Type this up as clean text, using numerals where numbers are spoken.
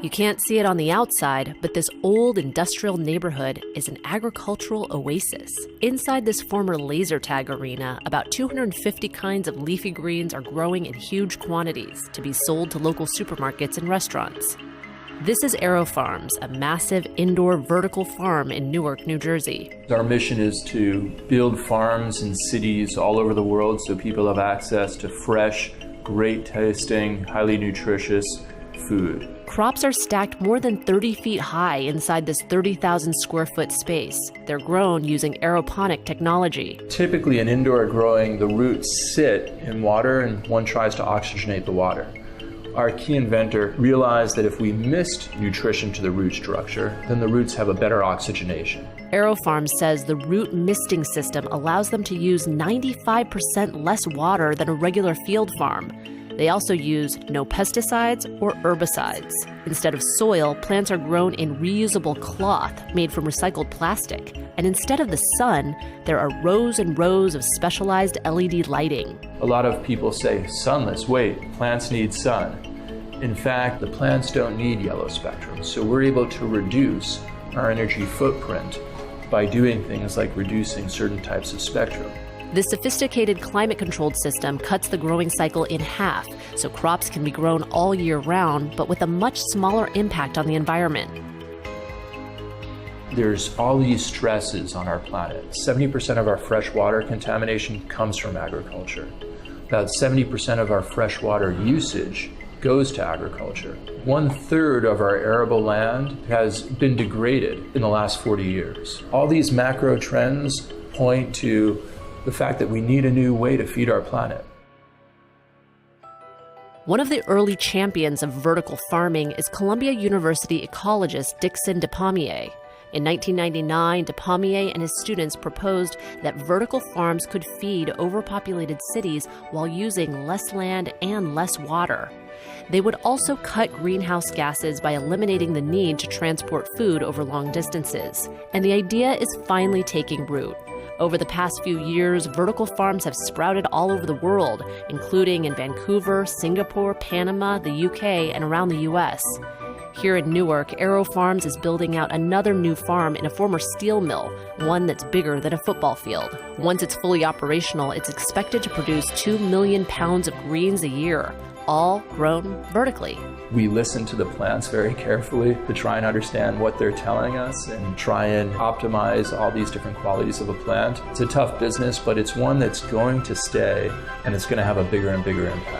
You can't see it on the outside, but this old industrial neighborhood is an agricultural oasis. Inside this former laser tag arena, about 250 kinds of leafy greens are growing in huge quantities to be sold to local supermarkets and restaurants. This is Aero Farms, a massive indoor vertical farm in Newark, New Jersey. Our mission is to build farms in cities all over the world so people have access to fresh, great tasting, highly nutritious food. Crops are stacked more than 30 feet high inside this 30,000 square foot space. They're grown using aeroponic technology. Typically in indoor growing, the roots sit in water and one tries to oxygenate the water. Our key inventor realized that if we missed nutrition to the root structure, then the roots have a better oxygenation. Aero Farms says the root misting system allows them to use 95% less water than a regular field farm. They also use no pesticides or herbicides. Instead of soil, plants are grown in reusable cloth made from recycled plastic. And instead of the sun, there are rows and rows of specialized LED lighting. A lot of people say, sunless, wait, plants need sun. In fact, the plants don't need yellow spectrum, so we're able to reduce our energy footprint by doing things like reducing certain types of spectrum. This sophisticated climate-controlled system cuts the growing cycle in half, so crops can be grown all year round, but with a much smaller impact on the environment. There's all these stresses on our planet. 70% of our freshwater contamination comes from agriculture. About 70% of our freshwater usage goes to agriculture. 1/3 of our arable land has been degraded in the last 40 years. All these macro trends point to the fact that we need a new way to feed our planet. One of the early champions of vertical farming is Columbia University ecologist Dickson DePommier. In 1999, DePommier and his students proposed that vertical farms could feed overpopulated cities while using less land and less water. They would also cut greenhouse gases by eliminating the need to transport food over long distances. And the idea is finally taking root. Over the past few years, vertical farms have sprouted all over the world, including in Vancouver, Singapore, Panama, the UK, and around the US. Here in Newark, Aero Farms is building out another new farm in a former steel mill, one that's bigger than a football field. Once it's fully operational, it's expected to produce 2 million pounds of greens a year, all grown vertically. We listen to the plants very carefully to try and understand what they're telling us and try and optimize all these different qualities of a plant. It's a tough business, but it's one that's going to stay and it's going to have a bigger and bigger impact.